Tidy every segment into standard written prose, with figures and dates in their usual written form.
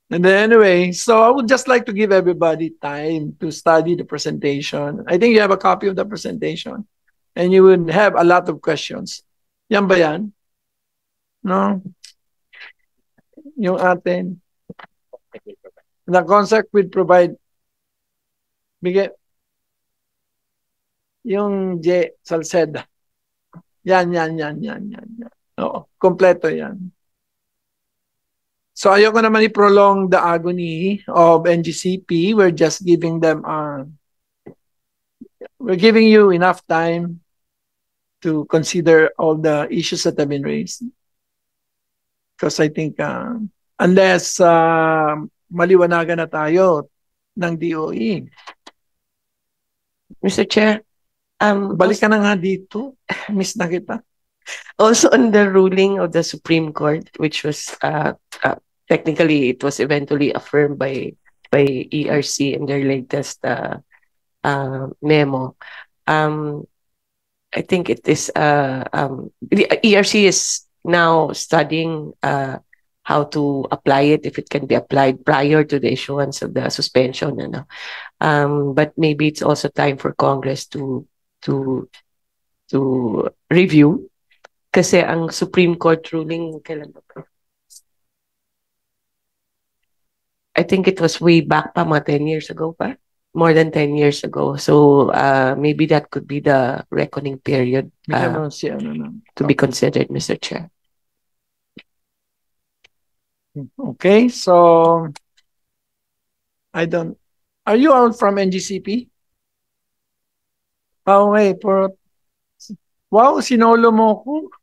And then anyway, so I would just like to give everybody time to study the presentation. I think you have a copy of the presentation and you would have a lot of questions. Yan ba yan? No? Yung atin. The concept will provide bigay yung J. Salceda. Yan. Oo, kompleto yan. So ayoko naman i-prolong the agony of NGCP. We're just giving them, we're giving you enough time to consider all the issues that have been raised. Because I think unless maliwanagan na tayo ng DOE. Mr. Chair, balik ka na nga dito. Miss na kita. Also on the ruling of the Supreme Court, which was technically it was eventually affirmed by ERC in their latest memo. I think it is the ERC is now studying how to apply it, if it can be applied prior to the issuance of the suspension. But maybe it's also time for Congress to review. Kasi ang Supreme Court ruling, kailan ba? I think it was way back pa, mga 10 years ago pa. More than 10 years ago. So maybe that could be the reckoning period to be considered, Mr. Chair. Okay, so are you all from NGCP? Okay, wow, sinolo mo ko.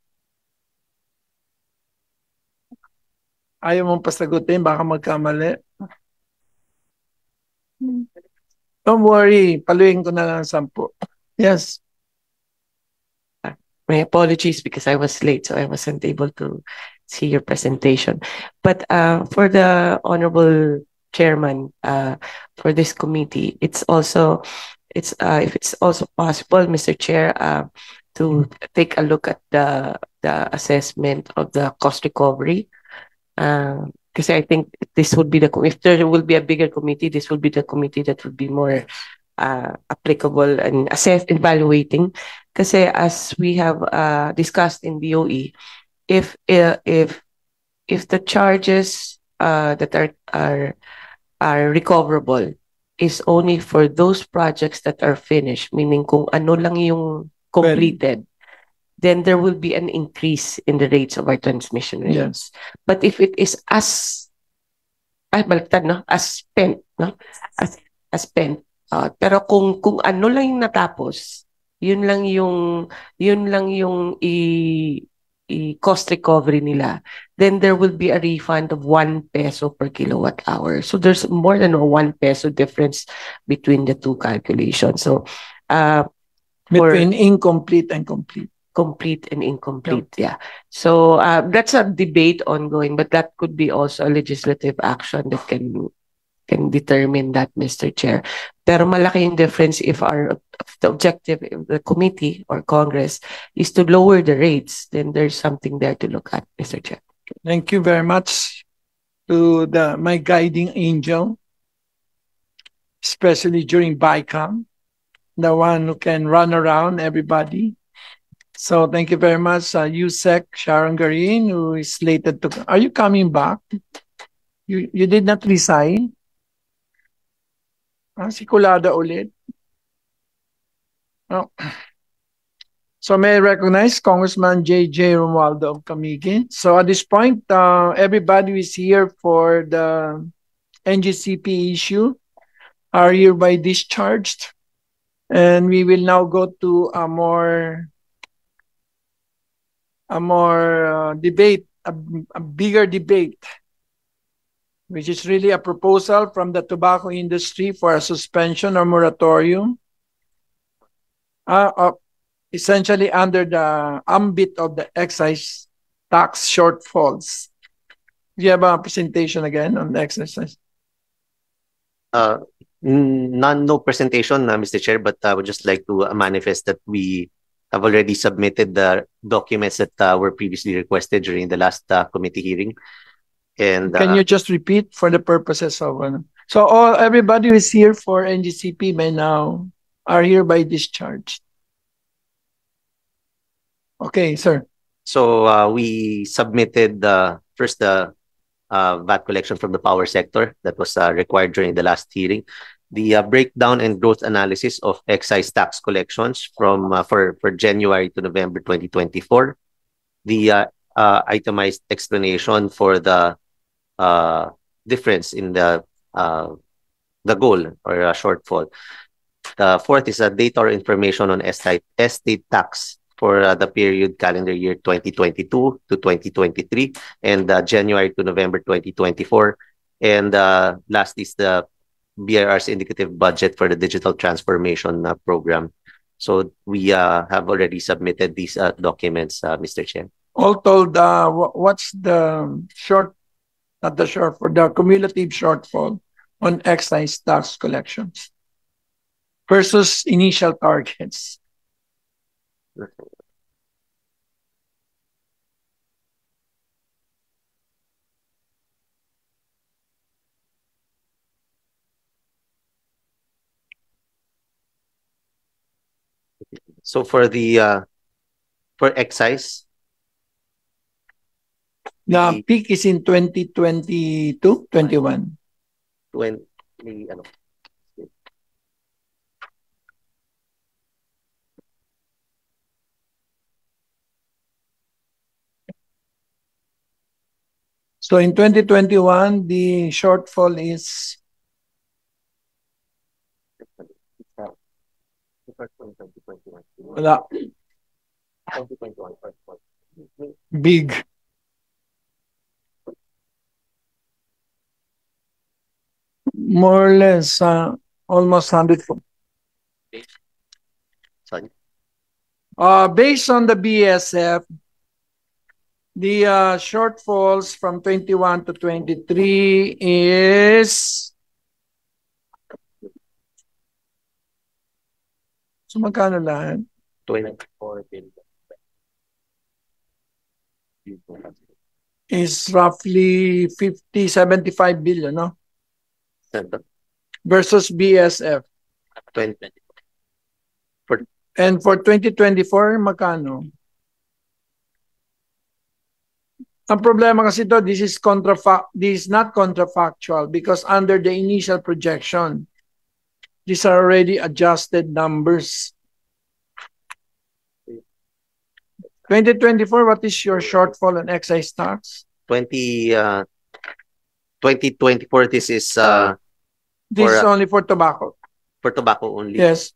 Ayaw mong pasagutin, baka magkamali. Don't worry, paluin ko na lang 10. Yes. My apologies because I was late, so I wasn't able to see your presentation. But for the Honorable Chairman for this committee, if it's also possible, Mr. Chair, to take a look at the assessment of the cost recovery. Because I think this would be if there will be a bigger committee, this will be the committee that would be more applicable and evaluating. Kasi as we have discussed in DOE, if the charges that are recoverable is only for those projects that are finished, meaning kung ano lang yung completed, then there will be an increase in the rates of our transmission rates. Yes. But if it is as spent, no? As spent. Pero kung ano lang yung natapos, yun lang yung cost recovery nila, then there will be a refund of 1 peso per kilowatt hour. So there's more than a 1 peso difference between the two calculations. So between incomplete and complete. Complete and incomplete, yeah. So that's a debate ongoing, but that could be also a legislative action that can determine that, Mr. Chair. Pero malaki yung difference if the objective of the committee or Congress is to lower the rates, then there's something there to look at, Mr. Chair. Thank you very much to my guiding angel, especially during BICAM, the one who can run around everybody. So thank you very much, USEC Sharon Garin, who is slated to. Are you coming back? You did not resign? Si Kulada ulit. Oh. So may I recognize Congressman J.J. Romualdo of Camiguin. So at this point, everybody who is here for the NGCP issue are hereby discharged. And we will now go to a debate, a bigger debate, which is really a proposal from the tobacco industry for a suspension or moratorium, essentially under the ambit of the excise tax shortfalls. Do you have a presentation again on the excise? No presentation, Mr. Chair, but I would just like to manifest that we have already submitted the documents that were previously requested during the last committee hearing. And Can you just repeat for the purposes of so everybody who is here for NGCP by now are hereby discharged. Okay, sir. so we submitted first the VAT collection from the power sector that was required during the last hearing. The breakdown and growth analysis of excise tax collections from for January to November 2024. The itemized explanation for the difference in the goal or shortfall. The fourth is data or information on estate tax for the period calendar year 2022 to 2023 and January to November 2024. And last is the BIR's indicative budget for the digital transformation program. So we have already submitted these documents, Mr. Chair. All told, what's the not the for the cumulative shortfall on excise tax collections versus initial targets? So for the for excise, the peak is in 2022, 21. 20, So in 2021, the shortfall is big. More or less, almost 100. Sorry. Based on the BSF, the shortfalls from 21 to 23 is... So magkano lahat? 24 billion. Is roughly 75 billion, no? Versus BSF. 20. And for 2024, magkano? Ang problema kasi to, this is not contrafactual because under the initial projection, these are already adjusted numbers. 2024, what is your shortfall on excise tax? 2024, this is this is only for tobacco. For tobacco only. Yes.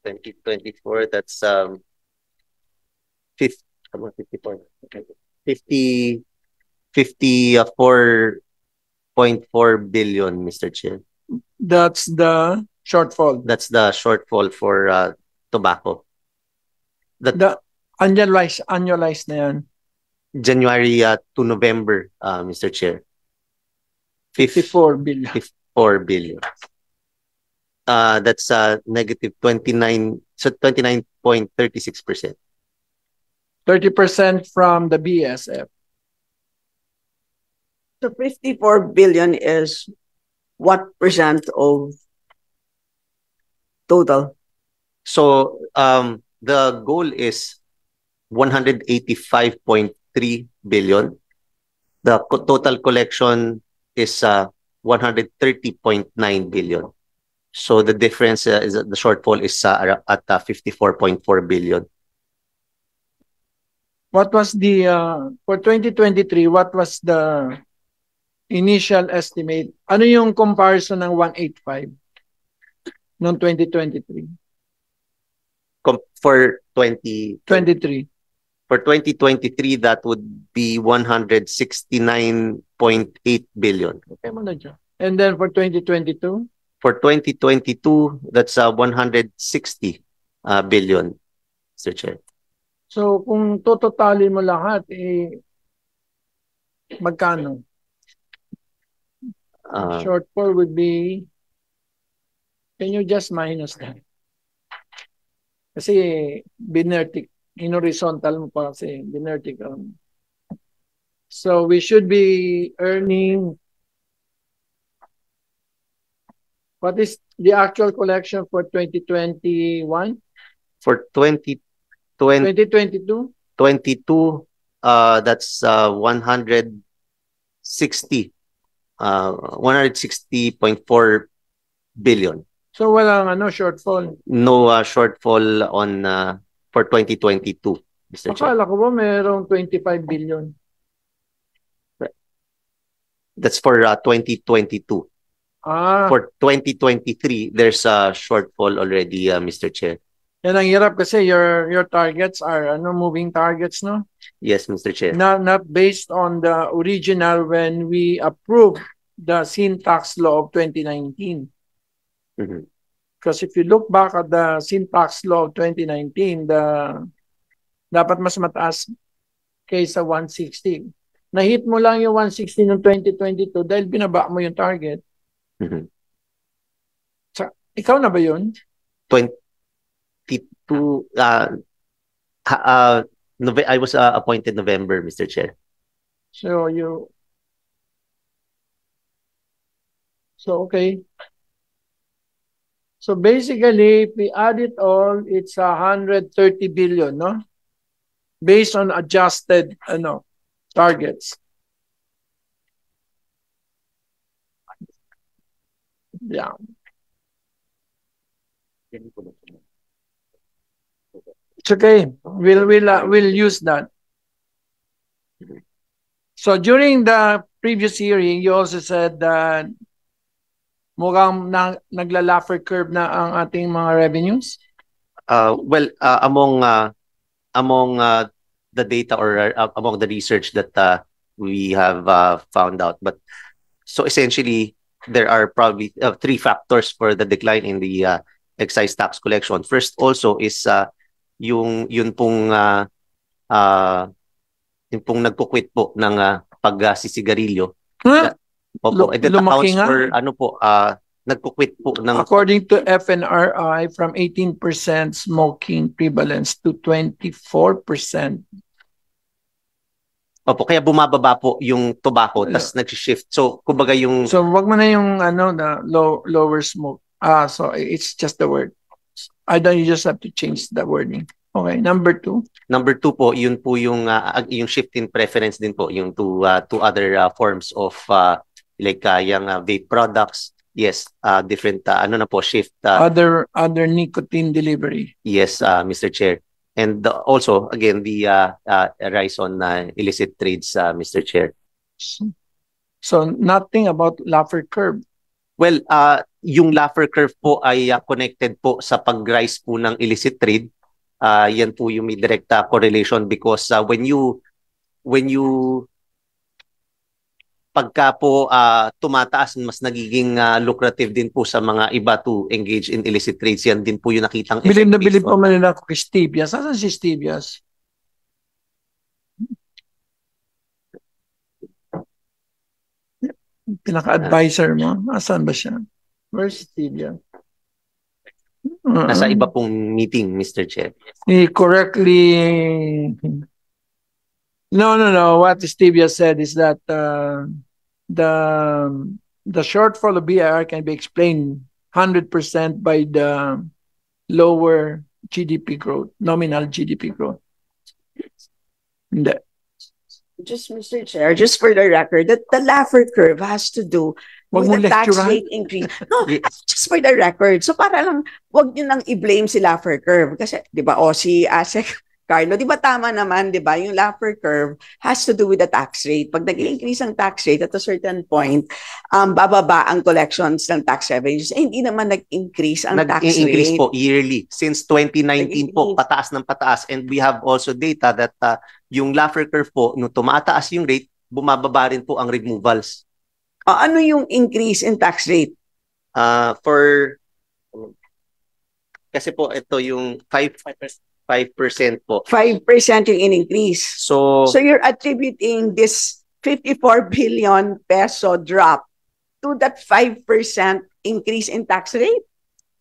2024, that's 54.4 billion, Mr. Chair. That's the shortfall. That's the shortfall for tobacco. The annualized na yan. January to November, Mr. Chair. 54 billion. 54 billion. That's negative 29, so 29.36%. 30% from the BSF. So 54 billion is what percent of total? So the goal is 185.3 billion. The total collection is 130.9 billion. So the difference is the shortfall is at 54.4 billion. What was the for 2023? What was the initial estimate? Ano yung comparison ng 185 noong 2023? For 2023. 23. For 2023, that would be 169.8 billion. Okay mo na dyan. And then for 2022? For 2022, that's 160 billion, Mr. Chair. So kung totalin mo lahat, magkano? Shortfall would be, can you just minus that? Kasi In horizontal mo pa kasi, in vertical. So we should be earning, what is the actual collection for 2021? For 2022, 2022? that's 160.4 billion. So walang shortfall. No shortfall on for 2022, Mr. Chair. Akala ko ba mayroong 25 billion? That's for 2022. For 2023, there's a shortfall already, Mr. Chair. Yan ang hirap kasi your targets are moving targets, no? Yes, Mr. Chair. Not based on the original when we approved the sin tax law of 2019. Mhm. Because if you look back at the sin tax law of 2019, dapat mas mataas kaysa 160. Na-hit mo lang yung 160 ng 2022 dahil binaba mo yung target. Mhm. Ikaw na ba yun? 22, I was appointed November, Mr. Chair. Okay. So basically, if we add it all, it's 130 billion, no? Based on adjusted targets. Yeah. It's okay. We'll use that. So during the previous hearing, you also said that mukhang nagla-Laffer curve na ang ating mga revenues. Well, among the data or among the research that we have found out, but so essentially there are probably three factors for the decline in the excise tax collection. First also is yung pong nagkukwit po ng pagsisigarilyo. Opo, that accounts for nagkukwit po ng... According to FNRI, from 18% smoking prevalence to 24%. Opo, kaya bumababa po yung tobacco, tas nag-shift. So, kumbaga yung... So, wag mo na yung the lower smoke. So it's just the word. You just have to change the wording. Okay, number two. Number two po, yun po yung shift in preference din po, yung to other forms of like yung vape products. Yes, different shift. Other nicotine delivery. Yes, Mr. Chair. And also, again, the rise on illicit trades, Mr. Chair. So nothing about Laffer curve. Well, yung Laffer curve po ay connected po sa pag-rise po ng illicit trade. Yan po yung may direct correlation because when you pagka po tumataas, mas nagiging lucrative din po sa mga iba to engage in illicit trades. Yan din po yung nakitang effect. Bilib na bilib pa man nila kay Stevias. Asan si Stevias? Pinaka-advisor mo. Asan ba siya? Where's Stevias? Nasa iba pong meeting, Mr. Chair. He correctly... No. What Stevia said is that the shortfall of BIR can be explained 100% by the lower GDP growth, nominal GDP growth. Just, Mr. Chair, just for the record, that the Laffer curve has to do with the tax rate increase. No, just for the record. So para lang, wag nyo nang i-blame si Laffer curve. Kasi, di ba, si Asek Carlo, di ba tama naman, di ba, yung Laffer curve has to do with the tax rate. Pag nag-increase ang tax rate at a certain point, bababa ang collections ng tax revenues. Hindi naman nag-increase ang tax rate. Nag-increase po yearly. Since 2019 po, pataas ng pataas. And we have also data that yung Laffer curve po, nung tumataas yung rate, bumababa rin po ang removals. Ano yung increase in tax rate? Kasi po ito yung 5% po. 5% yung increase. So you're attributing this 54 billion peso drop to that 5% increase in tax rate?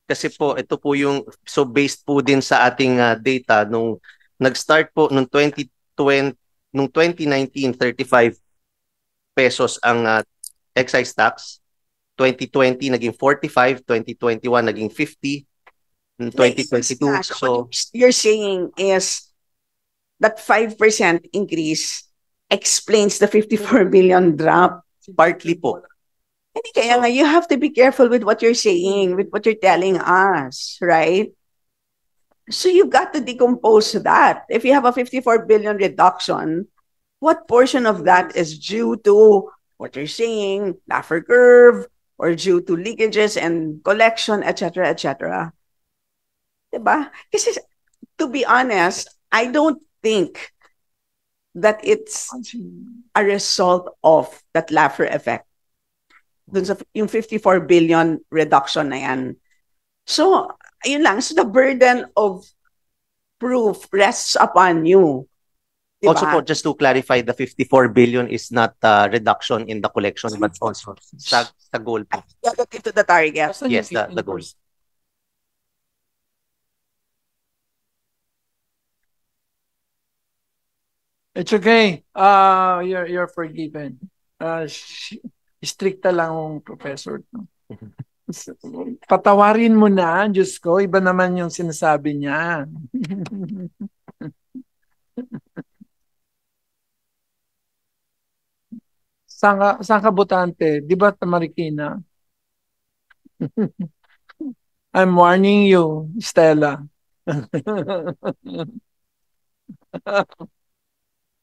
Kasi po ito po yung based po din sa ating data nung Nag-start po nung 2020, nung 2019, 35 pesos ang excise tax. 2020 naging 45, 2021 naging 50, 2022. So what you're saying is that 5% increase explains the 54 billion drop. partly po. Hindi, kaya nga, you have to be careful with what you're saying, with what you're telling us, right? So you've got to decompose that. If you have a 54 billion reduction, what portion of that is due to what you're saying, Laffer curve, or due to leakages and collection, etc., etc.? Diba? Kasi, to be honest, I don't think that it's a result of that Laffer effect. Dun sa yung 54 billion reduction na yan. So, ayun lang. So, the burden of proof rests upon you. Diba? Also po, just to clarify, the 54 billion is not reduction in the collection, but also sa goal po. Relative to the target. Yes, the goal. It's okay. You're forgiven. Stricta lang ang professor. No? Patawarin mo na, Diyos ko. Iba naman yung sinasabi niya. Saan ka botante? Di ba Marikina? I'm warning you, Stella.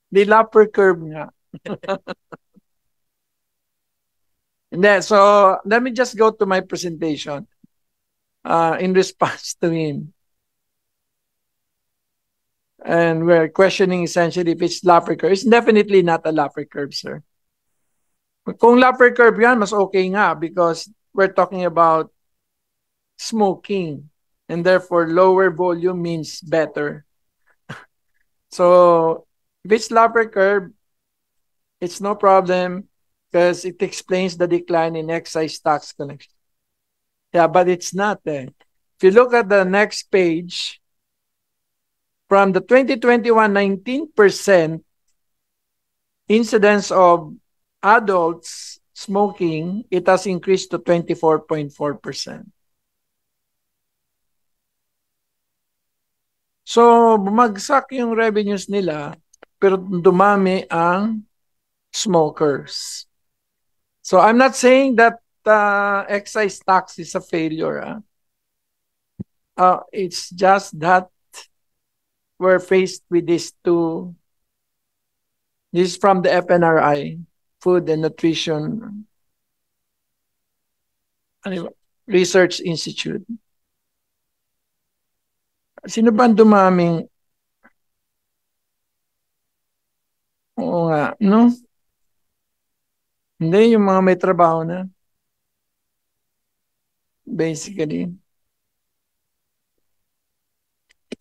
The Laffer curve nga. So let me just go to my presentation in response to him. And we're questioning essentially if it's Laffer curve. It's definitely not a Laffer curve, sir. Kung Laffer curve yan, mas okay nga because we're talking about smoking and therefore lower volume means better. So if it's Laffer curve, it's no problem because it explains the decline in excise tax collection. Yeah, but it's not there. If you look at the next page, from the 2021 19% incidence of adults smoking, it has increased to 24.4%. So, bumagsak yung revenues nila, pero dumami ang smokers. So, I'm not saying that excise tax is a failure. It's just that we're faced with these two. This is from the FNRI, Food and Nutrition Research Institute. Sino ba dumaming? Oo nga, no? Hindi, yung mga may trabaho na. Basically.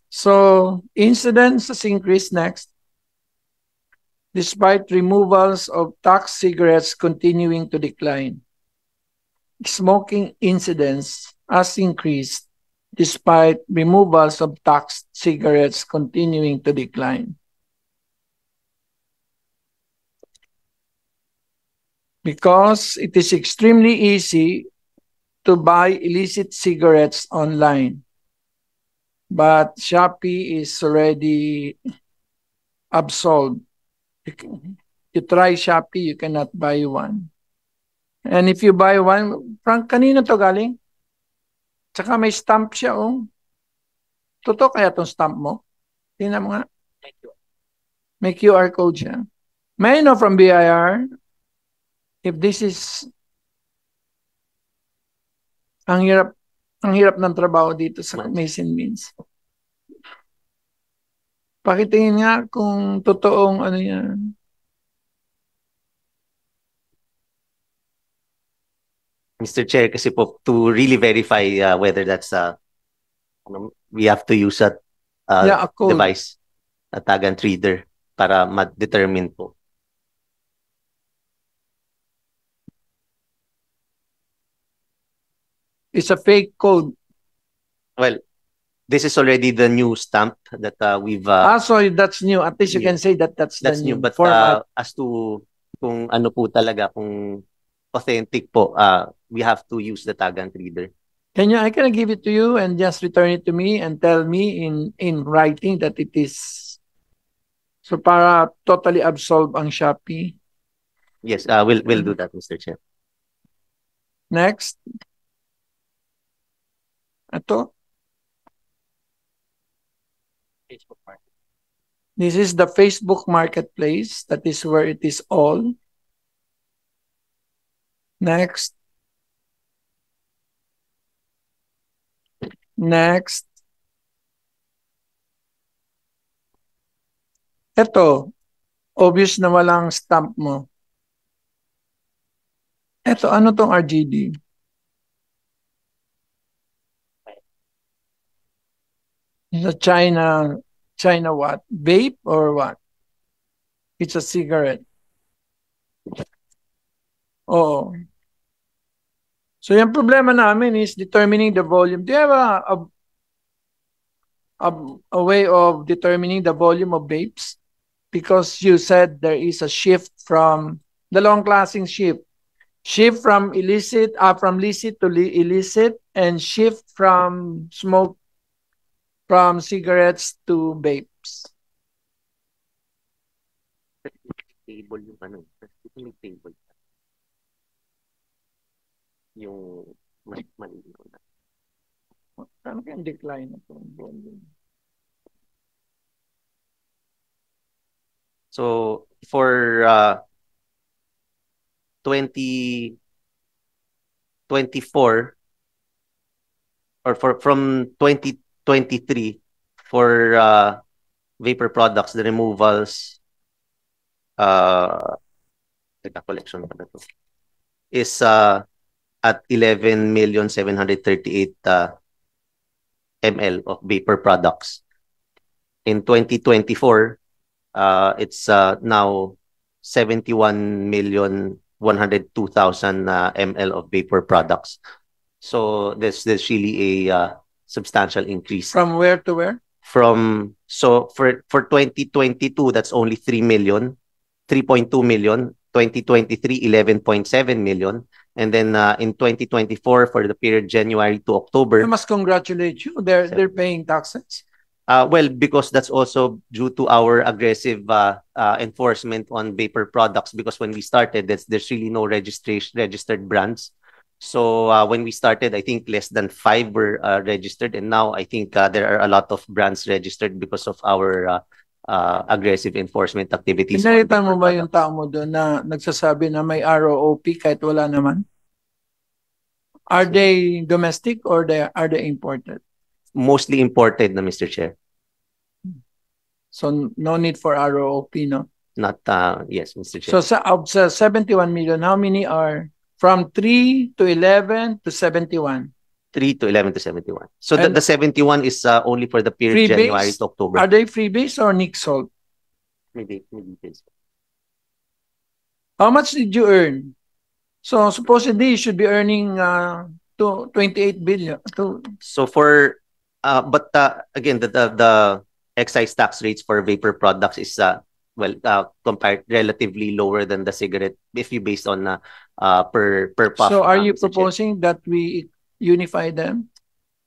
So, incidence has increased next, despite removals of tax cigarettes continuing to decline. Smoking incidence has increased despite removals of tax cigarettes continuing to decline. Because it is extremely easy to buy illicit cigarettes online. But Shopee is already absolved. You try Shopee, you cannot buy one. And if you buy one, Frank, kanino to galing? Tsaka may stamp siya, oh. Totoo kaya tong stamp mo? Tingnan mo nga. May QR code siya. May I know from BIR if this is ang hirap ng trabaho dito sa Ways and Means. Pakitingin nga kung totoong ano yan. Mr. Chair, kasi po to really verify whether that's we have to use a device, a tag and reader para ma-determine po. It's a fake code. Well, This is already the new stamp that we've so that's new. At least you can say that that's the new new. But format. as to kung ano po talaga, kung authentic po, we have to use the Tagalog reader. I can give it to you and just return it to me and tell me in writing that it is, so para totally absolve ang Shopee. Yes, we'll do that, Mr. Chair. Next. Ito. This is the Facebook Marketplace. That is where it is all. Next. Next. Ito. Obvious na walang stamp mo. Ito, ano tong RGD? It's a China what? Vape or what? It's a cigarette. Oo. So yung problema namin is determining the volume. Do you have a way of determining the volume of vapes? Because you said there is a shift from the long classing shift. Shift from licit to illicit, and shift from cigarettes to vapes. Table yung ano, yung table. Yung malino na. Ano kayang decline na ito? So for 2024 or from 2023 for vapor products, the removals collection is at 11,738 ml of vapor products. In 2024, it's now 71,102,000 ml of vapor products. So there's really a substantial increase. From where to where? So for 2022, that's only 3.2 million. 2023, 11.7 million. And then in 2024, for the period January to October. I must congratulate you. They're paying taxes. Well, because that's also due to our aggressive enforcement on vapor products. Because when we started, there's really no registered brands. So when we started, I think less than 5 were registered, and now I think there are a lot of brands registered because of our aggressive enforcement activities. Pinalitan mo ba yung tao mo doon na nagsasabi na may ROOP kahit wala naman? Are they domestic or are they imported? Mostly imported, na Mr. Chair. So no need for ROOP, no? Not yes, Mr. Chair. So of 71 million, how many are from 3 to 11 to 71? 3 to 11 to 71. So the 71 is only for the period January to October. Are they freebase or Nick Salt? Maybe. How much did you earn? So supposedly you should be earning 28 billion. So for but again, the excise tax rates for vapor products is compared relatively lower than the cigarette if you based on per puff. So are you proposing that we unify them?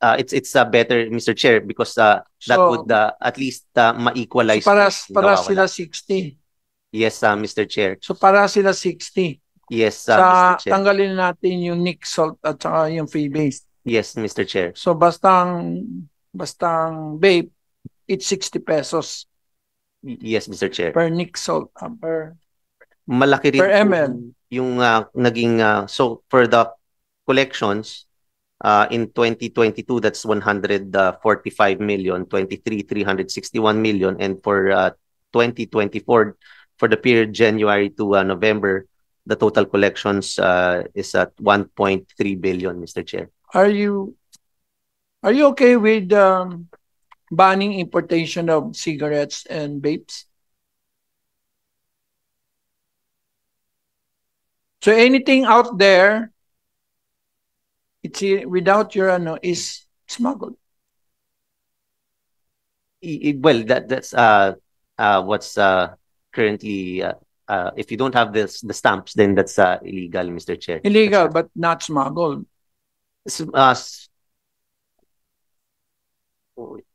It's better, Mr. Chair, because that would at least ma-equalize. So para sila 60. Yes, Mr. Chair. So para sila 60. Yes, Mr. Chair. Tanggalin natin yung Nick Salt at saka yung freebase. Yes, Mr. Chair. So bastang vape, it's 60 pesos. Yes, Mr. Chair. Per Nick Salt, malaki rin per ml. Yung naging so for the collections in 2022, that's 145 million, 23 361 million, and for 2024, for the period January to November, the total collections is at 1.3 billion, Mr. Chair. Are you okay with banning importation of cigarettes and vapes? So anything out there, it's without your is smuggled. Well, that's what's currently if you don't have the stamps, then that's illegal, Mr. Chair. Illegal, but not smuggled.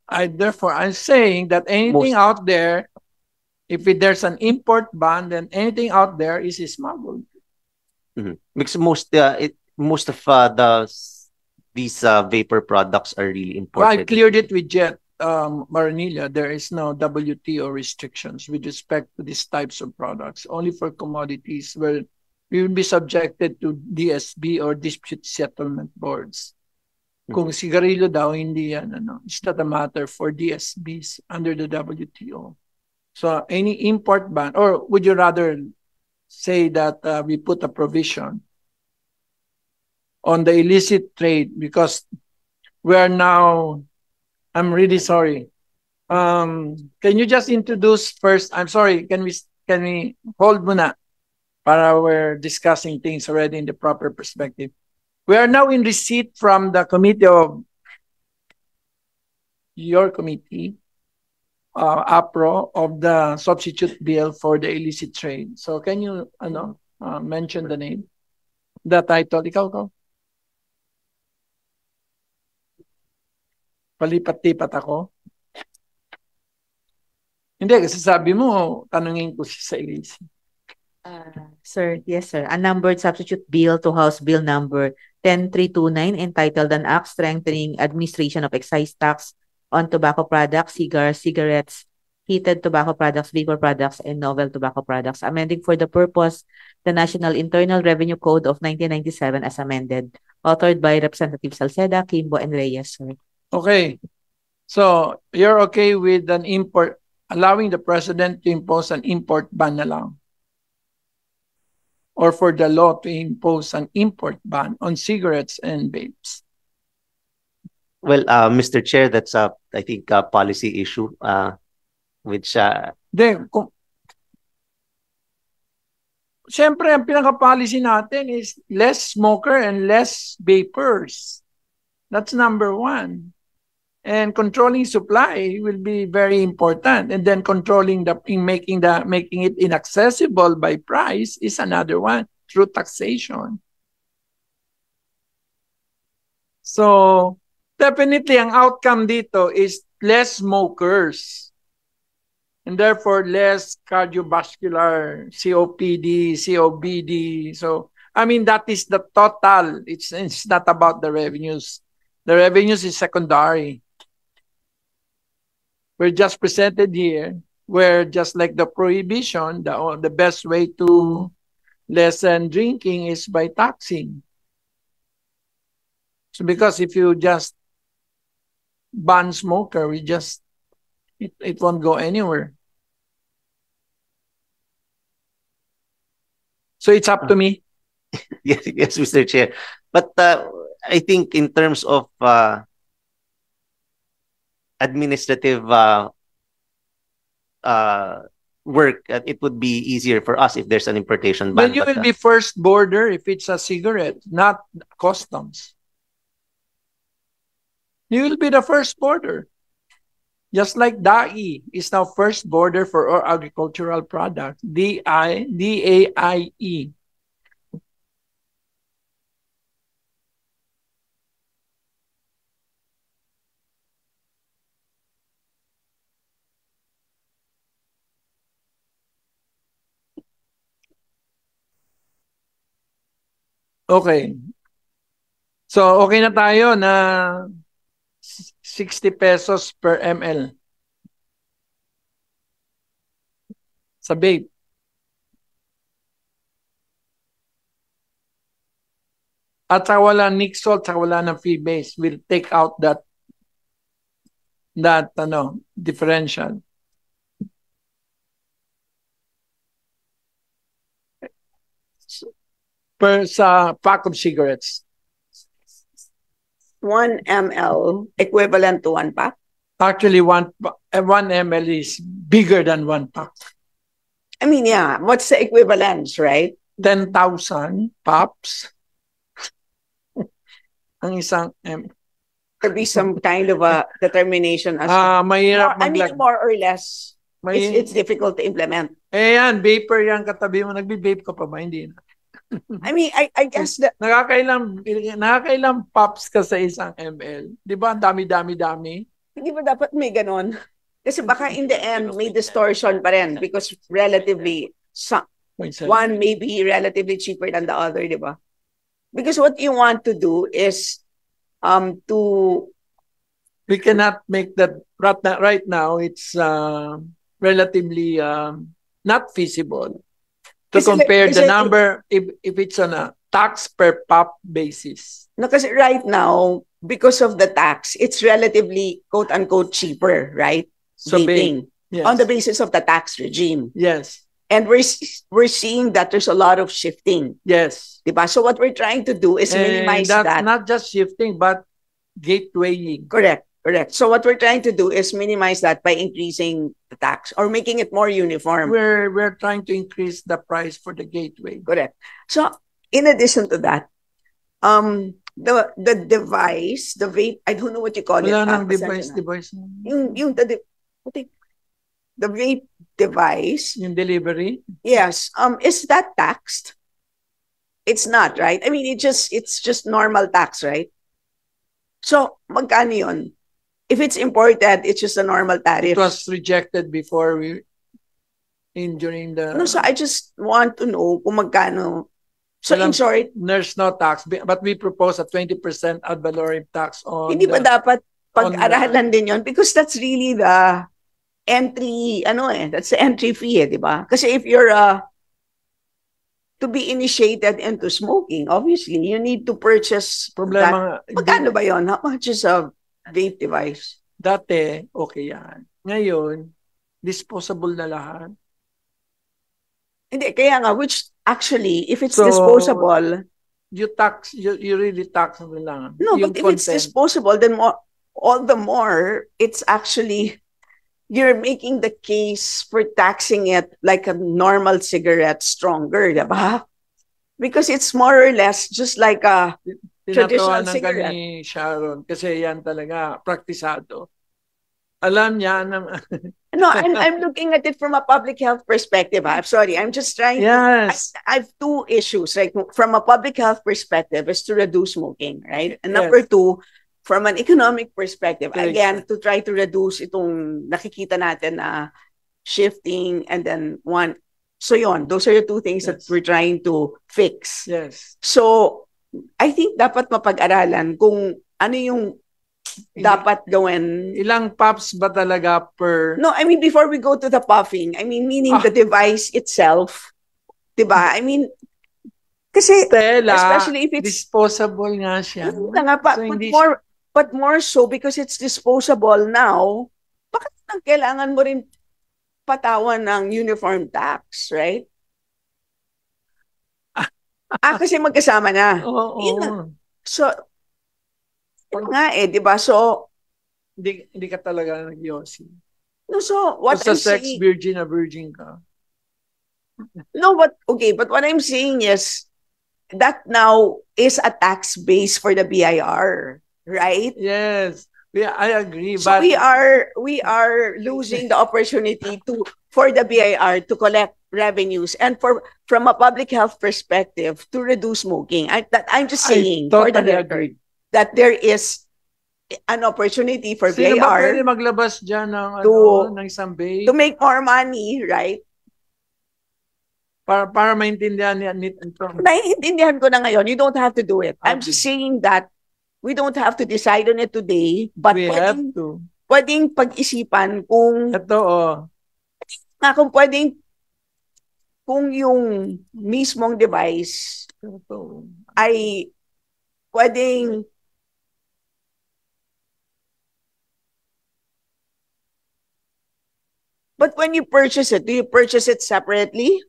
Therefore, I'm saying that anything out there, if there's an import ban, then anything out there is smuggled. Because most of these vapor products are really imported. I cleared it with Jet Maranilla. There is no WTO restrictions with respect to these types of products, only for commodities where we will be subjected to DSB or dispute settlement boards. Kung sigarilyo daw, hindi yan, it's not a matter for DSBs under the WTO. So any import ban, or would you rather say that we put a provision on the illicit trade, because we are now, I'm really sorry. Can you just introduce first? I'm sorry, can we hold muna para we're discussing things already in the proper perspective. We are now in receipt from the committee of your committee, APRO, of the substitute bill for the illicit trade. So can you mention the name? The title, ikaw. Palipat-lipat ako. Hindi, kasi sabi mo, tanungin ko sa illicit. Sir, yes, sir. A numbered substitute bill to House Bill number 10329 entitled An Act Strengthening Administration of Excise Tax on Tobacco Products, Cigars, Cigarettes, Heated Tobacco Products, Vapor Products, and Novel Tobacco Products, amending for the purpose the National Internal Revenue Code of 1997 as amended, authored by Representative Salceda, Kimbo, and Reyes, sir. Okay. So, you're okay with an import, allowing the president to impose an import ban na lang? Or for the law to impose an import ban on cigarettes and vapes? Well, Mr. Chair, that's I think a policy issue, which siyempre, ang pinaka-policy natin is less smoker and less vapors. That's number one. And controlling supply will be very important. And then controlling making it inaccessible by price is another one, through taxation. So, definitely, ang outcome dito is less smokers. And therefore, less cardiovascular, COPD, COBD. So, I mean, that is the total. It's not about the revenues. The revenues is secondary. We're just presented here where, just like the prohibition, the best way to lessen drinking is by taxing. So because if you just ban smoker, it won't go anywhere. So it's up to me. Yes, Mr. Chair. But I think in terms of administrative work, it would be easier for us if there's an importation ban. Then you will be first border if it's a cigarette, not customs. You will be the first border. Just like DAI is now first border for our agricultural products, DAIE. Okay. So, okay na tayo na 60 pesos per ml sa vape. At saka wala nic salt, saka wala ng fee-base. We'll take out that differential. Sa pack of cigarettes. 1 ml equivalent to 1 pack? Actually, 1 ml is bigger than 1 pack. I mean, yeah. What's the equivalence, right? 10,000 pops. Ang isang to be some kind of a determination as mahirap more or less. It's difficult to implement. Yan, vapor yan katabi mo. Nagbi-vape ka pa ba? Hindi na. I mean, I guess that nakakailang pops ka sa isang ml. Di ba? Ang dami. Hindi ba dapat may ganon? Kasi baka in the end, may distortion pa rin because relatively, one may be relatively cheaper than the other, di ba? Because what you want to do is we cannot make that right now. It's relatively not feasible to compare the number if it's on a tax per pop basis. No, kasi right now, because of the tax, it's relatively quote unquote cheaper, right? So vaping, yes. On the basis of the tax regime. Yes. And we're seeing that there's a lot of shifting. Yes. Diba? So what we're trying to do is minimize that. That's not just shifting, but gatewaying. Correct. So what we're trying to do is minimize that by increasing the tax or making it more uniform. We're trying to increase the price for the gateway. Correct. So in addition to that, the device, the vape, I don't know what you call it. Wala nang device. The vape device. Yung delivery? Yes. Is that taxed? It's not, right? I mean, it's just normal tax, right? So, magkano yun? If it's imported, it's just a normal tariff. It was rejected before during the... No, so I just want to know kung magkano. So, in short... There's no tax, but we propose a 20% ad valorem tax on... Hindi ba dapat pag-aralan din yun? Because that's really the entry, that's the entry fee, di ba? Kasi if you're to be initiated into smoking, obviously, you need to purchase that. Magkano ba yun? How much is a vape device? Dati, okay yan. Ngayon, disposable na lahat. Hindi, kaya nga, which actually, if it's disposable... You really tax na lang. No, but if it's disposable, then all the more, it's actually... You're making the case for taxing it like a normal cigarette stronger, diba? Because it's more or less just like a traditional cigarette. Ni Sharon, kasi yan talaga, praktisado. Alam niya na... No, I'm looking at it from a public health perspective. I'm sorry, I'm just trying yes. I have two issues. Like, from a public health perspective is to reduce smoking, right? And number two, from an economic perspective, again, to try to reduce itong nakikita natin na shifting and then one. So yon, those are the two things that we're trying to fix. Yes. So, I think dapat mapag-aralan kung ano yung dapat gawin. Ilang puffs ba talaga per... No, I mean, before we go to the puffing, I mean, meaning the device itself. Diba? I mean, kasi, Stella, especially if it's... disposable nga siya. But more so because it's disposable now, bakit nang kailangan mo rin patawan ng uniform tax, right? Kasi magkasama na. Oo. So, nga di ba? So, hindi ka talaga nag-yosi. No, so, what I'm sex saying... virgin ka. No, but what I'm saying is, that now is a tax base for the BIR. Right? Yes, I agree. So but we are losing the opportunity for the BIR to collect revenues and from a public health perspective to reduce smoking. I'm just saying totally for the record that there is an opportunity for Sino BIR ba pwede maglabas dyan ng isang base? To make more money, right? Para maintindihan niya. Naiintindihan ko na ngayon. You don't have to do it. Okay. I'm just saying that we don't have to decide on it today, but pwedeng pag-isipan kung... kung pwedeng, kung yung mismong device ay pwedeng... But when you purchase it, do you purchase it separately?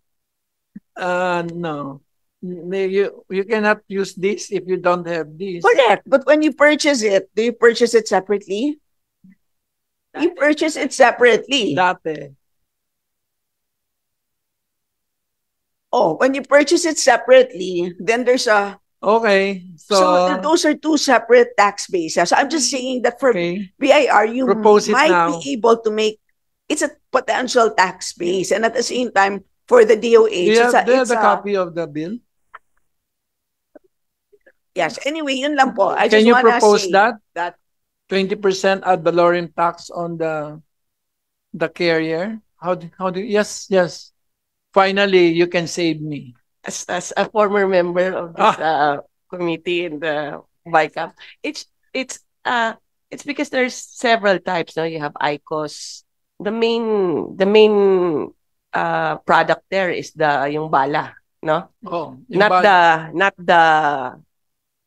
No. You cannot use this if you don't have this. Correct. But when you purchase it, do you purchase it separately? You purchase it separately. Dati. Oh, when you purchase it separately, then there's a Okay. So those are two separate tax bases. So I'm just saying that for BIR, you Propose it might now. be able to make it's a potential tax base, and at the same time, for the DOH, Do you have the copy of the bill? Yes. Anyway, yun lang po. I Can just you wanna propose say that 20% ad valorem tax on the carrier? How do yes. Finally, you can save me. As a former member of this committee in the BICAM, it's because there's several types. Now you have ICOS. The main product there is yung bala, no? Oh, Not the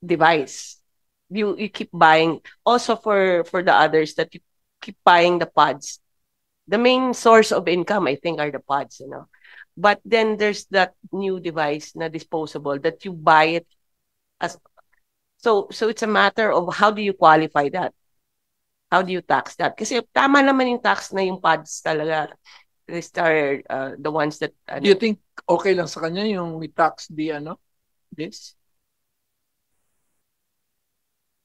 device. You keep buying also for the others that you keep buying the pods. The main source of income, I think, are the pods, you know. But then there's that new device na disposable that you buy it as so it's a matter of how do you qualify that? How do you tax that? Kasi tama naman yung tax na yung pods talaga. These are the ones that do you think okay lang sa kanya yung we tax this?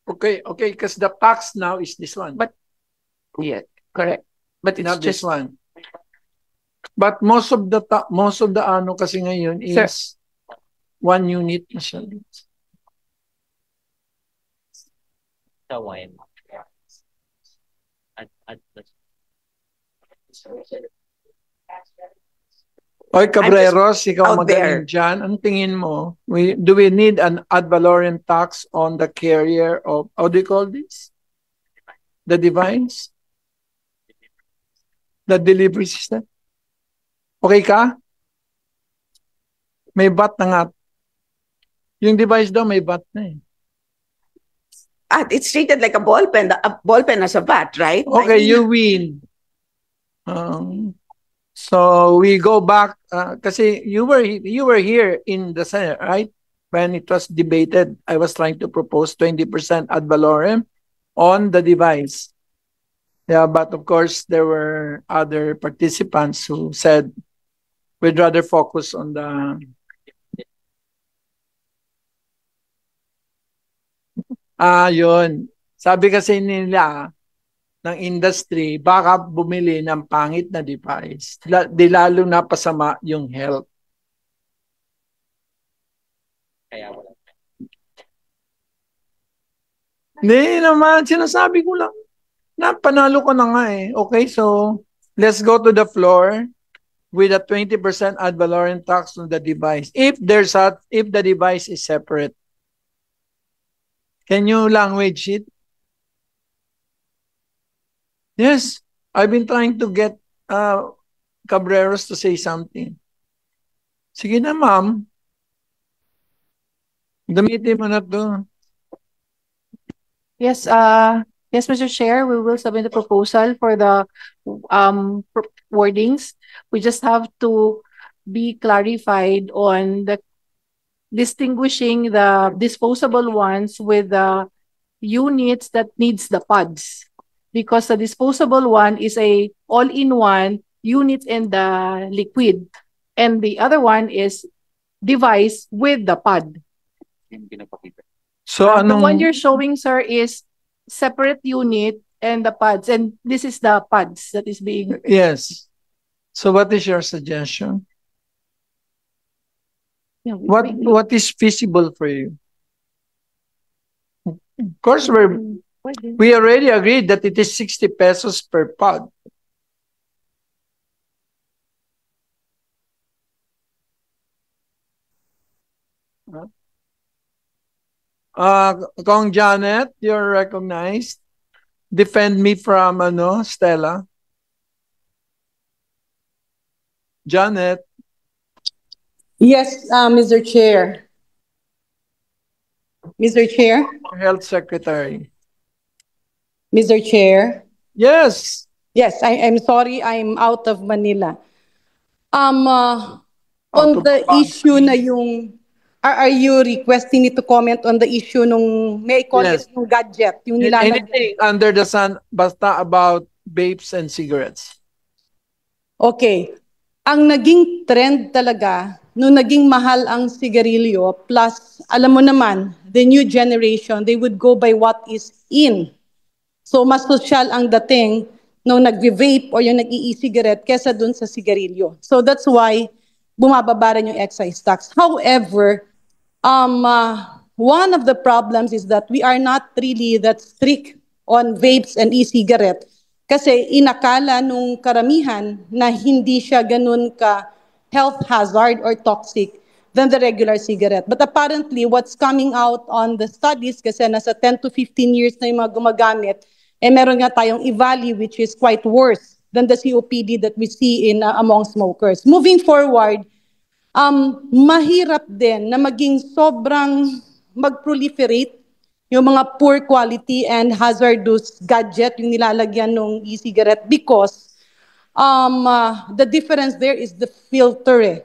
Okay, because the tax now is this one. But yeah, correct. But it's not just this one. But most of the ano kasi ngayon is 1 unit na siya. Oy, Cabreros, ikaw magaling dyan. Ang tingin mo, do we need an ad valorem tax on the carrier of, how do you call this? The device? The delivery system? Okay ka? May VAT na nga. Yung device daw may VAT na eh. It's treated like a ball pen. A ball pen has a VAT, right? Okay, you win. So we go back kasi you were here in the Senate, right? When it was debated, I was trying to propose 20% ad valorem on the device. Yeah, but of course there were other participants who said we'd rather focus on the yun. Sabi kasi nila ng industry, baka bumili ng pangit na device. Di lalo na pasama yung health. Kaya wala. Hindi naman, sinasabi ko lang. Panalo ko na nga eh. Okay, so let's go to the floor with a 20% ad valorem tax on the device. If the device is separate. Can you language it? Yes, I've been trying to get Cabreros to say something. Sige na, ma'am. Gamitin mo na to. Yes, yes, Mr. Chair, we will submit the proposal for the wordings. We just have to be clarified on the distinguishing the disposable ones with the units that needs the pods. Because the disposable one is a all-in-one unit in the liquid. And the other one is device with the pod. So the one you're showing, sir, is separate unit and the pods. And this is the pods that is being... Yes. So what is your suggestion? Yeah, what is feasible for you? Of course, we already agreed that it is 60 pesos per pod. Kong Janet, you're recognized. Defend me from Stella. Janet. Yes, Mr. Chair. Mr. Chair. Health Secretary. Mr. Chair. Yes. Yes, I'm sorry, I'm out of Manila. On the issue na yung, are you requesting me to comment on the issue nung, may I call it yung gadget, yung nilalagay? Anything under the sun, basta about vapes and cigarettes. Okay. ang naging trend talaga, nung naging mahal ang sigarilyo, plus, alam mo naman, the new generation, they would go by what is in. So, mas social ang dating nung nag-vape o yung nag-i-cigarette kesa dun sa sigarilyo. So, that's why bumababa rin yung excise tax. However, one of the problems is that we are not really that strict on vapes and e-cigarette kasi inakala nung karamihan na hindi siya ganun ka health hazard or toxic than the regular cigarette. But apparently, what's coming out on the studies, kasi nasa 10 to 15 years na yung mga gumagamit, meron nga tayong EVALI which is quite worse than the COPD that we see in among smokers. Moving forward, mahirap din na maging sobrang mag-proliferate yung mga poor quality and hazardous gadget yung nilalagyan ng e-cigarette because the difference there is the filter.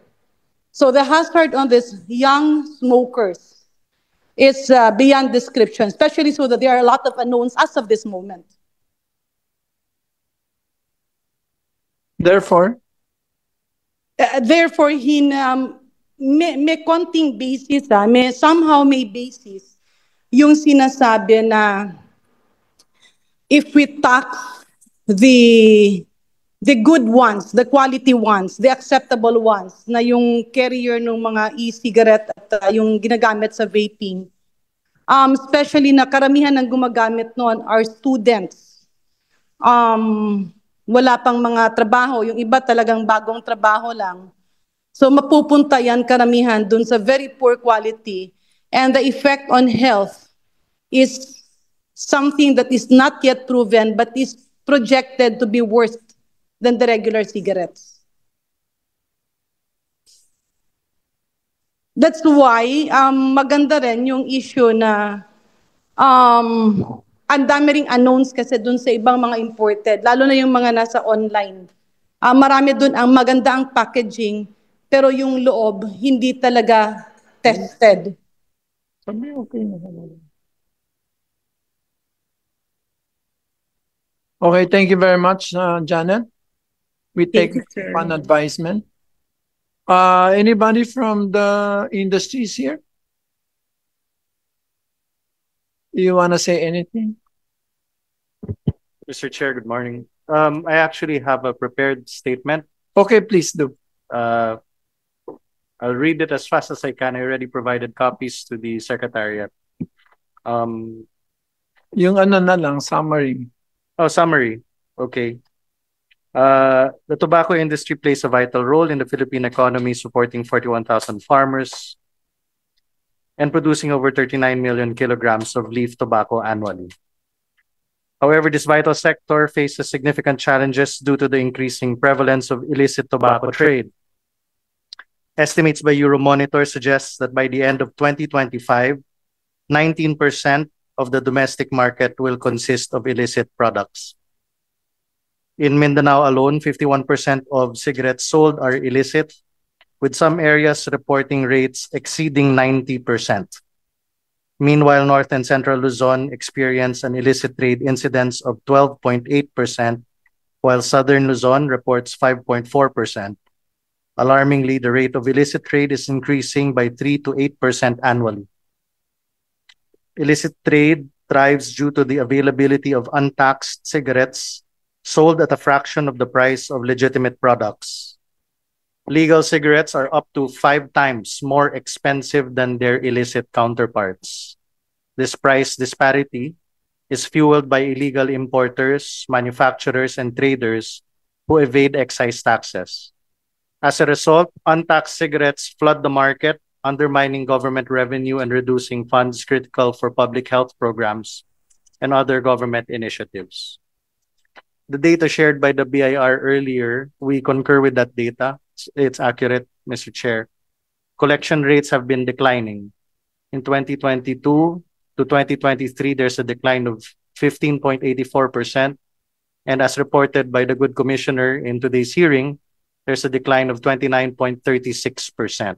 So the hazard on these young smokers is beyond description, especially so that there are a lot of unknowns as of this moment. Therefore, may konting basis, may basis yung sinasabi na if we tax the good ones, the quality ones, the acceptable ones, na yung carrier ng mga e-cigarette at yung ginagamit sa vaping, especially na karamihan ng gumagamit noon are students. Wala pang mga trabaho, yung iba talagang bagong trabaho lang. So mapupunta yan karamihan dun sa very poor quality, and the effect on health is something that is not yet proven but is projected to be worse than the regular cigarettes. That's why maganda rin yung issue na ang dami ring unknowns kasi dun sa ibang mga imported, lalo na yung mga nasa online. Marami dun ang maganda ang packaging, pero yung loob hindi talaga tested. Okay, thank you very much, Janet. We take one advisement. Anybody from the industries here? Do you want to say anything? Mr. Chair, good morning. I actually have a prepared statement. Okay, please do. I'll read it as fast as I can. I already provided copies to the Secretariat. Yung ano na lang, summary. Oh, summary. Okay. The tobacco industry plays a vital role in the Philippine economy, supporting 41,000 farmers and producing over 39 million kilograms of leaf tobacco annually. However, this vital sector faces significant challenges due to the increasing prevalence of illicit tobacco trade. Estimates by Euromonitor suggest that by the end of 2025, 19% of the domestic market will consist of illicit products. In Mindanao alone, 51% of cigarettes sold are illicit, with some areas reporting rates exceeding 90%. Meanwhile, North and Central Luzon experienced an illicit trade incidence of 12.8%, while Southern Luzon reports 5.4%. Alarmingly, the rate of illicit trade is increasing by 3 to 8% annually. Illicit trade thrives due to the availability of untaxed cigarettes sold at a fraction of the price of legitimate products. Legal cigarettes are up to 5 times more expensive than their illicit counterparts. This price disparity is fueled by illegal importers, manufacturers, and traders who evade excise taxes. As a result, untaxed cigarettes flood the market, undermining government revenue and reducing funds critical for public health programs and other government initiatives. The data shared by the BIR earlier, we concur with that data. It's accurate, Mr. Chair. Collection rates have been declining. In 2022 to 2023, there's a decline of 15.84%. And as reported by the Good Commissioner in today's hearing, there's a decline of 29.36%.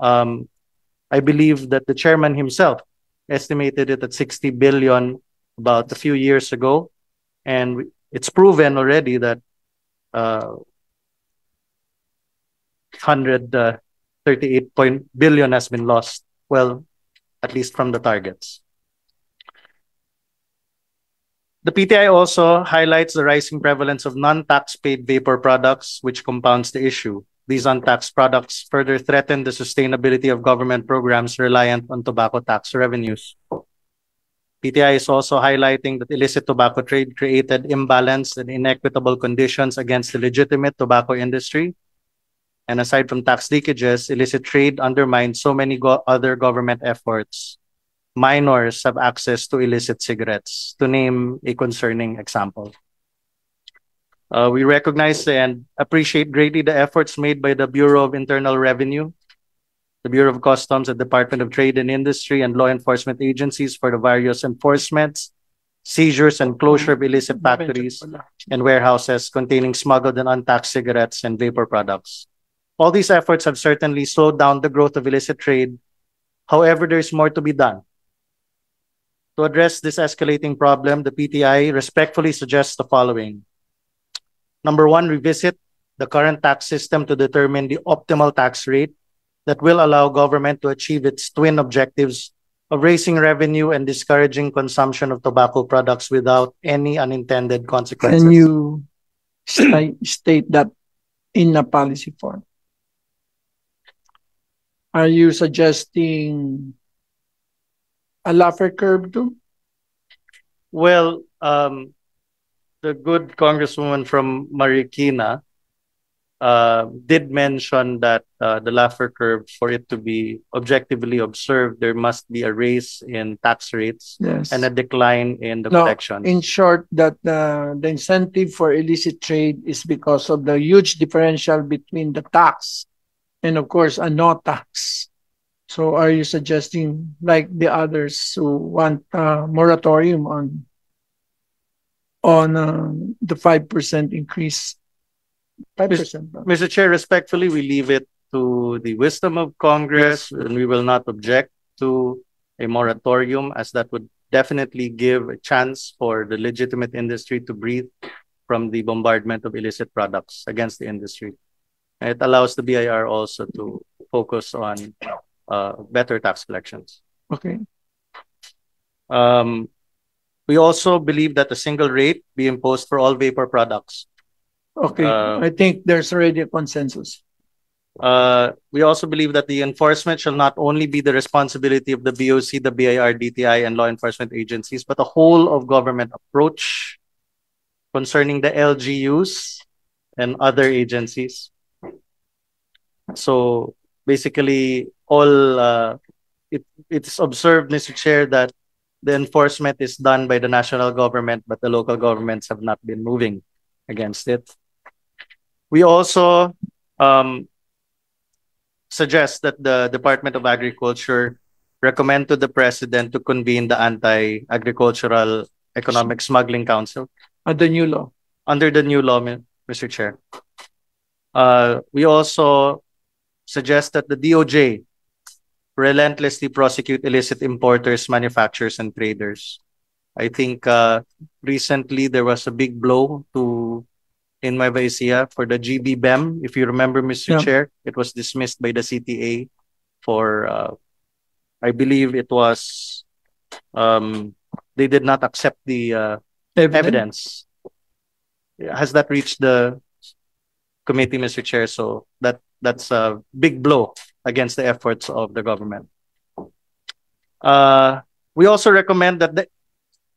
I believe that the chairman himself estimated it at 60 billion about a few years ago. And it's proven already that 638 billion has been lost. Well, at least from the targets. The PTI also highlights the rising prevalence of non-tax paid vapor products, which compounds the issue. These untaxed products further threaten the sustainability of government programs reliant on tobacco tax revenues. PTI is also highlighting that illicit tobacco trade created imbalanced and inequitable conditions against the legitimate tobacco industry. And aside from tax leakages, illicit trade undermines so many other government efforts. Minors have access to illicit cigarettes, to name a concerning example. We recognize and appreciate greatly the efforts made by the Bureau of Internal Revenue, the Bureau of Customs, the Department of Trade and Industry, and law enforcement agencies for the various enforcements, seizures, and closure of illicit factories and warehouses containing smuggled and untaxed cigarettes and vapor products. All these efforts have certainly slowed down the growth of illicit trade. However, there is more to be done. To address this escalating problem, the PTI respectfully suggests the following. Number one, revisit the current tax system to determine the optimal tax rate that will allow government to achieve its twin objectives of raising revenue and discouraging consumption of tobacco products without any unintended consequences. Can you state that in a policy form? Are you suggesting a Laffer curve too? Well, the good Congresswoman from Marikina did mention that the Laffer curve, for it to be objectively observed, there must be a raise in tax rates and a decline in the collections. In short, that the incentive for illicit trade is because of the huge differential between the tax and, of course, a no tax. So are you suggesting, like the others who want a moratorium on the 5% increase? 5%. Mr. Chair, respectfully, we leave it to the wisdom of Congress, and we will not object to a moratorium, as that would definitely give a chance for the legitimate industry to breathe from the bombardment of illicit products against the industry. And it allows the BIR also to focus on better tax collections. Okay. We also believe that a single rate be imposed for all vapor products. Okay, I think there's already a consensus. We also believe that the enforcement shall not only be the responsibility of the BOC, the BIR, DTI, and law enforcement agencies, but a whole of government approach concerning the LGUs and other agencies. So basically, it's observed, Mr. Chair, that the enforcement is done by the national government, but the local governments have not been moving against it. We also suggest that the Department of Agriculture recommend to the President to convene the Anti-Agricultural Economic Smuggling Council. Under the new law. Under the new law, Mr. Chair. We also suggest that the DOJ relentlessly prosecute illicit importers, manufacturers, and traders. I think recently there was a big blow to in Nueva Ecija for the GBBEM. If you remember, Mr. Chair, it was dismissed by the CTA for, I believe it was, they did not accept the evidence. Has that reached the committee, Mr. Chair? So that's a big blow against the efforts of the government. We also recommend that the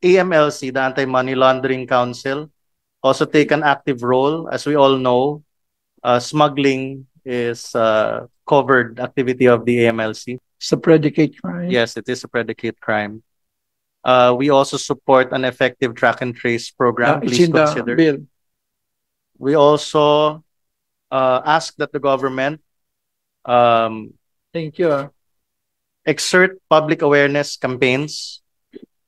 AMLC, the Anti-Money Laundering Council, also take an active role. As we all know, smuggling is covered activity of the AMLC. It's a predicate crime. Yes, it is a predicate crime. We also support an effective track and trace program. It's Please in consider. the bill. We also ask that the government thank you. Exert public awareness campaigns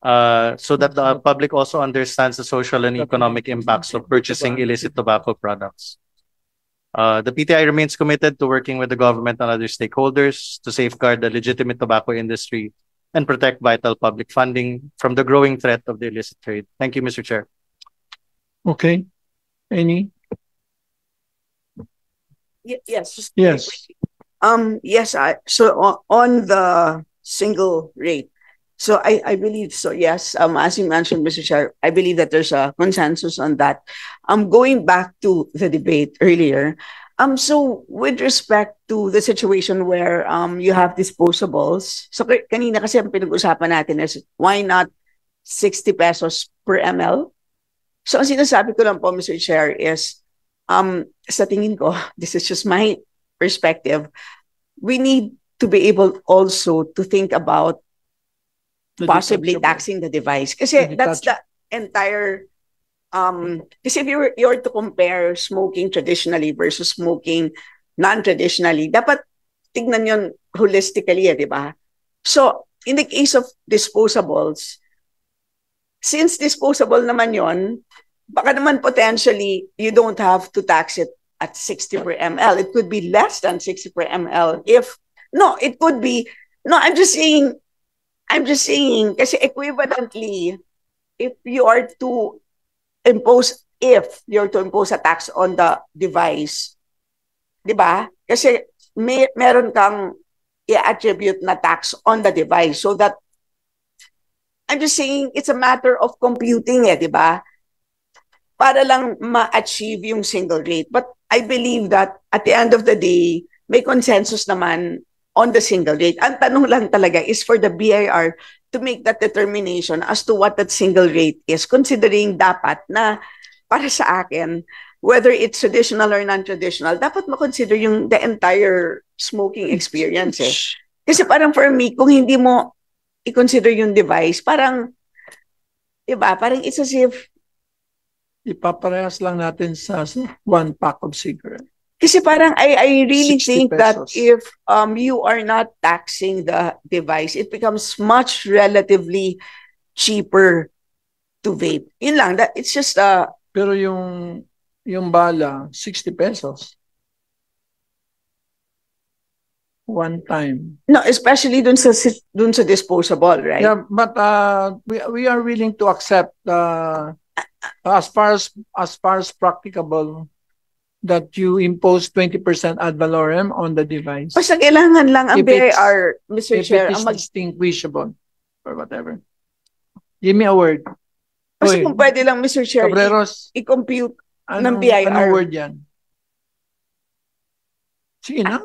so that the public also understands the social and economic impacts of purchasing illicit tobacco products. The PTI remains committed to working with the government and other stakeholders to safeguard the legitimate tobacco industry and protect vital public funding from the growing threat of the illicit trade. Thank you, Mr. Chair. Okay. Any? Yes. Yes. Yes, on the single rate. So I believe so, yes. As you mentioned, Mr. Chair, I believe that there's a consensus on that. Going back to the debate earlier, so with respect to the situation where you have disposables, so kanina kasi ang pinag-usapan natin is why not 60 pesos per ml? So ang sinasabi ko lang po, Mr. Chair, is sa tingin ko, this is just my perspective, we need to be able also to think about possibly taxing the device. Kasi that's the entire, kasi if you were to compare smoking traditionally versus smoking non-traditionally, dapat tignan yun holistically, di ba? So, in the case of disposables, since disposable naman yon, baka naman potentially you don't have to tax it at 60 per ml. It could be less than 60 per ml. It could be, I'm just saying, kasi equivalently, if you're to impose a tax on the device, di ba? Kasi meron kang i-attribute na tax on the device. So that, I'm just saying, it's a matter of computing di ba? Para lang ma-achieve yung single rate. But I believe that at the end of the day, may consensus naman on the single rate. Ang tanong lang talaga is for the BIR to make that determination as to what that single rate is, considering dapat na, para sa akin, whether it's traditional or non-traditional, dapat makonsider yung the entire smoking experience Kasi parang for me, kung hindi mo i-consider yung device, parang, diba, parang it's as if ipaparehas lang natin sa one pack of cigarette. Kasi parang I really think pesos. that if you are not taxing the device, it becomes much relatively cheaper to vape. Yun lang, that it's just pero yung bala 60 pesos. One time. No, especially dun sa disposable, right? Yeah, but we are willing to accept as far as practicable that you impose 20% ad valorem on the device. Basta kailangan lang ang BIR, Mr. Chair, ang distinguishable or whatever. Give me a word. Basta kung pwede lang, Mr. Chair, i-compute ng BIR. Anong word yan? Sige na.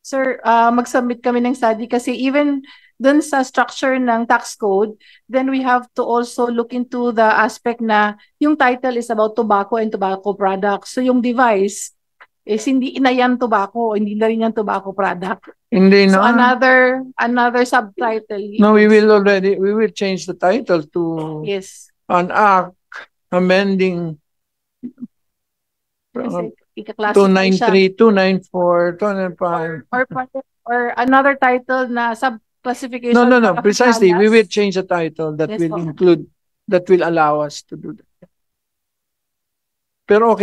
Sir, mag-submit kami ng study kasi even dun sa structure ng tax code, then we have to also look into the aspect na yung title is about tobacco and tobacco products. So yung device is hindi na yan tobacco, hindi na rin yan tobacco product. Hindi So na. another subtitle. No, we will change the title to Yes. an act amending Ika-classify siya. 293, 294, 295. Or another title na sub-classification. No. Precisely. We will change the title that Yes, will po. include, that will allow us to do that. Pero okay.